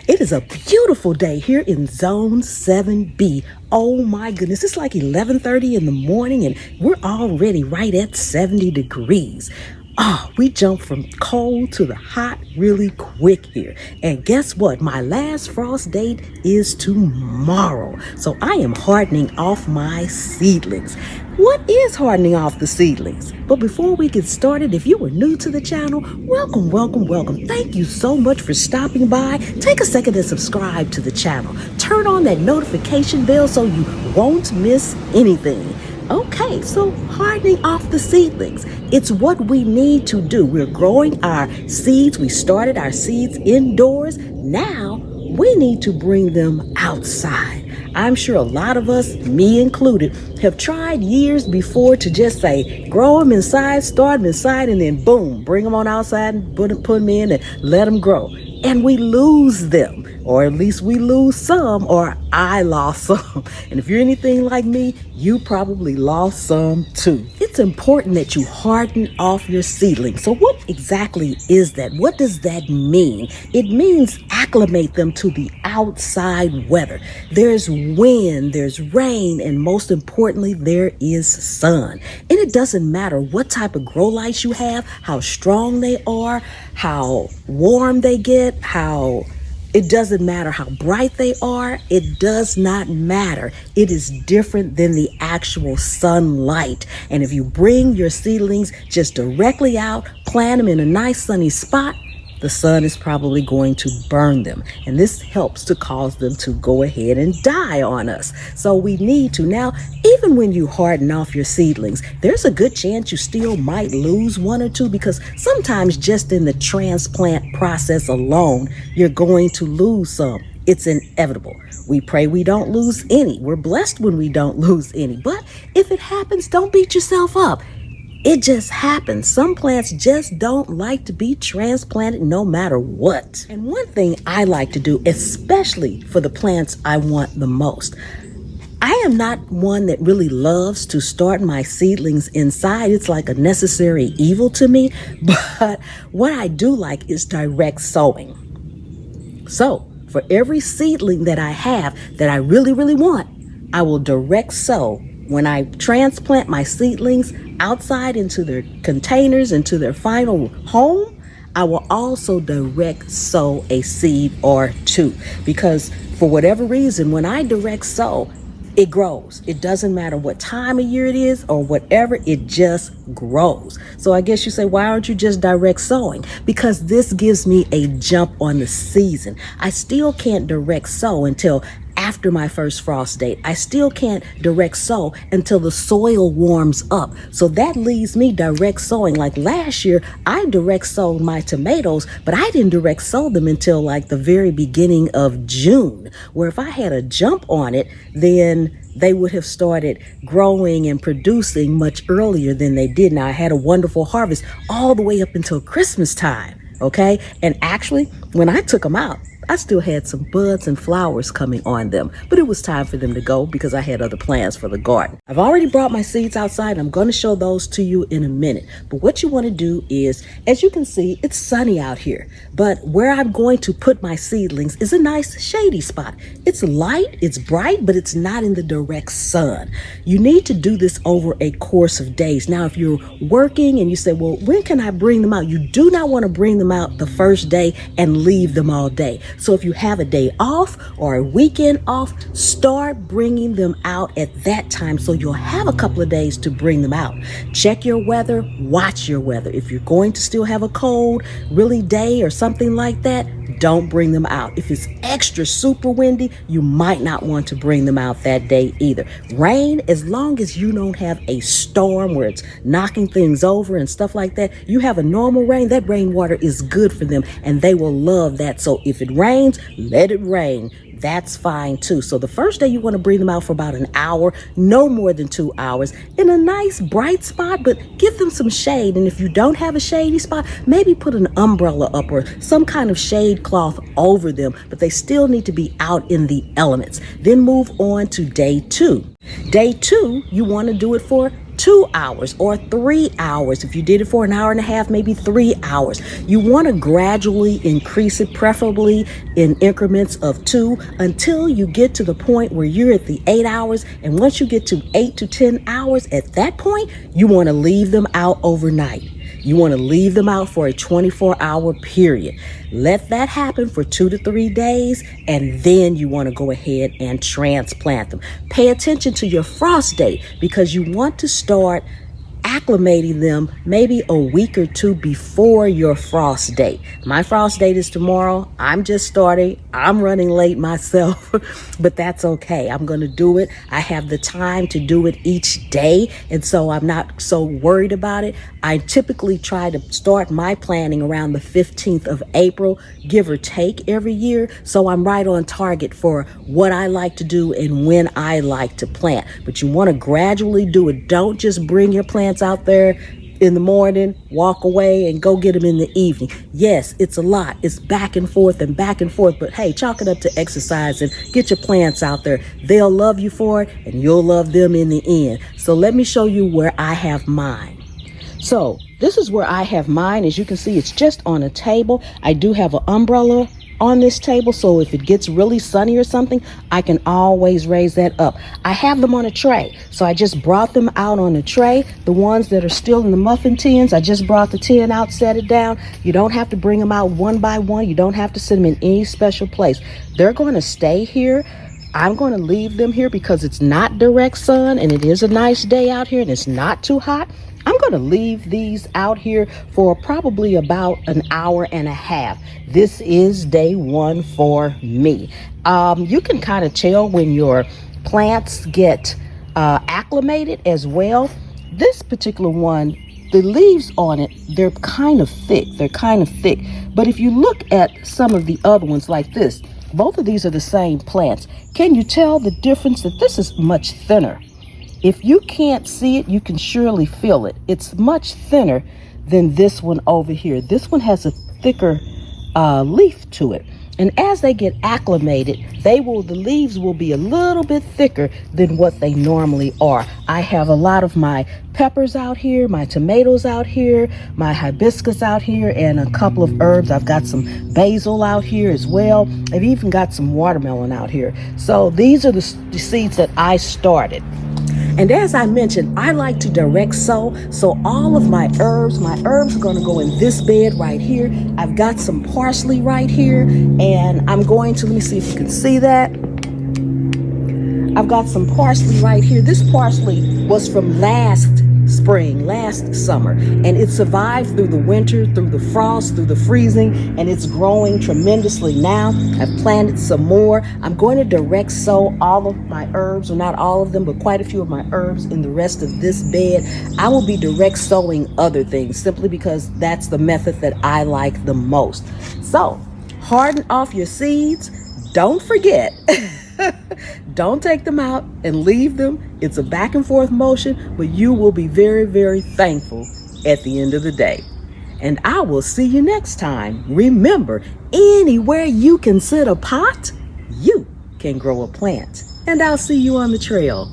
It is a beautiful day here in Zone 7B. Oh my goodness, it's like 11:30 in the morning and we're already right at 70 degrees. We jumped from cold to the hot really quick here. And guess what? My last frost date is tomorrow. So I am hardening off my seedlings. What is hardening off the seedlings? But before we get started, if you are new to the channel, welcome, welcome, welcome. Thank you so much for stopping by. Take a second to subscribe to the channel. Turn on that notification bell so you won't miss anything. Okay, so hardening off the seedlings. It's what we need to do. We're growing our seeds. We started our seeds indoors. Now we need to bring them outside. I'm sure a lot of us, me included, have tried years before to just say, grow them inside, start them inside, and then boom, bring them on outside and put them in and let them grow. And we lose them, or at least we lose some, or I lost some. And if you're anything like me, you probably lost some too. It's important that you harden off your seedlings. So what exactly is that? What does that mean? It means acclimate them to the outside weather. There's wind, there's rain, and most importantly, there is sun. And it doesn't matter what type of grow lights you have, how strong they are, how warm they get, it doesn't matter how bright they are. It does not matter. It is different than the actual sunlight. And if you bring your seedlings just directly out, plant them in a nice sunny spot, the sun is probably going to burn them. And this helps to cause them to go ahead and die on us. So we need to now, even when you harden off your seedlings, there's a good chance you still might lose one or two, because sometimes just in the transplant process alone, you're going to lose some. It's inevitable. We pray we don't lose any. We're blessed when we don't lose any. But if it happens, don't beat yourself up. It just happens. Some plants just don't like to be transplanted no matter what. And one thing I like to do, especially for the plants I want the most, I am not one that really loves to start my seedlings inside. It's like a necessary evil to me. But what I do like is direct sowing. So for every seedling that I have that I really, really want, I will direct sow. When I transplant my seedlings outside into their containers, into their final home, I will also direct sow a seed or two. Because for whatever reason, when I direct sow, it grows. It doesn't matter what time of year it is or whatever, it just grows. So I guess you say, why aren't you just direct sowing? Because this gives me a jump on the season. I still can't direct sow until after my first frost date. I still can't direct sow until the soil warms up. So that leaves me direct sowing. Like last year, I direct sowed my tomatoes, but I didn't direct sow them until like the very beginning of June, where if I had a jump on it, then they would have started growing and producing much earlier than they did. Now I had a wonderful harvest all the way up until Christmas time. Okay. And actually, when I took them out, I still had some buds and flowers coming on them, but it was time for them to go because I had other plans for the garden. I've already brought my seeds outside. I'm going to show those to you in a minute. But what you want to do is, as you can see, it's sunny out here, but where I'm going to put my seedlings is a nice shady spot. It's light, it's bright, but it's not in the direct sun. You need to do this over a course of days. Now, if you're working and you say, well, when can I bring them out? You do not want to bring them out the first day and leave them all day. So if you have a day off or a weekend off, start bringing them out at that time so you'll have a couple of days to bring them out. Check your weather, watch your weather. If you're going to still have a cold, really day or something like that, don't bring them out. If it's extra super windy, you might not want to bring them out that day either. Rain, as long as you don't have a storm where it's knocking things over and stuff like that, you have a normal rain, that rainwater is good for them and they will love that. So if it rains, let it rain. That's fine too. So the first day you want to bring them out for about an hour, no more than 2 hours, in a nice bright spot, but give them some shade. And if you don't have a shady spot, maybe put an umbrella up or some kind of shade cloth over them, but they still need to be out in the elements. Then move on to day 2. Day 2, you want to do it for 2 hours or 3 hours. If you did it for an hour and a half, maybe 3 hours. You want to gradually increase it, preferably in increments of 2, until you get to the point where you're at the 8 hours. And once you get to 8 to 10 hours, at that point, you want to leave them out overnight. You want to leave them out for a 24-hour period. Let that happen for 2 to 3 days, and then you want to go ahead and transplant them. Pay attention to your frost date, because you want to start acclimating them maybe a week or two before your frost date. My frost date is tomorrow. I'm just starting. I'm running late myself, but that's okay. I'm going to do it. I have the time to do it each day, and so I'm not so worried about it. I typically try to start my planning around the 15th of April, give or take, every year, so I'm right on target for what I like to do and when I like to plant. But you want to gradually do it. Don't just bring your plants out there in the morning, walk away, and go get them in the evening. Yes, it's a lot. It's back and forth, but hey, chalk it up to exercise and get your plants out there. They'll love you for it, and you'll love them in the end. So let me show you where I have mine. So this is where I have mine. As you can see, it's just on a table. I do have an umbrella on this table, so if it gets really sunny or something, I can always raise that up. I have them on a tray, so I just brought them out on a tray. The ones that are still in the muffin tins, I just brought the tin out, set it down. You don't have to bring them out one by one. You don't have to sit them in any special place. They're going to stay here. I'm going to leave them here because it's not direct sun, and it is a nice day out here, and it's not too hot. I'm going to leave these out here for probably about an hour and a half. This is day 1 for me. You can kind of tell when your plants get acclimated as well. This particular one, the leaves on it, they're kind of thick. But if you look at some of the other ones like this, both of these are the same plants. Can you tell the difference that this is much thinner? If you can't see it, you can surely feel it. It's much thinner than this one over here. This one has a thicker leaf to it. And as they get acclimated, the leaves will be a little bit thicker than what they normally are. I have a lot of my peppers out here, my tomatoes out here, my hibiscus out here, and a couple of herbs. I've got some basil out here as well. I've even got some watermelon out here. So these are the seeds that I started. And as I mentioned, I like to direct sow. So all of my herbs are going to go in this bed right here. I've got some parsley right here, and I'm going to, let me see if you can see that. I've got some parsley right here. This parsley was from last summer, and it survived through the winter, through the frost, through the freezing, and it's growing tremendously now. I've planted some more. I'm going to direct sow all of my herbs, or not all of them, but quite a few of my herbs in the rest of this bed. I will be direct sowing other things simply because that's the method that I like the most. So harden off your seeds. Don't forget. Don't take them out and leave them. It's a back and forth motion, but you will be very, very thankful at the end of the day. And I will see you next time. Remember, anywhere you can sit a pot, you can grow a plant. And I'll see you on the trail.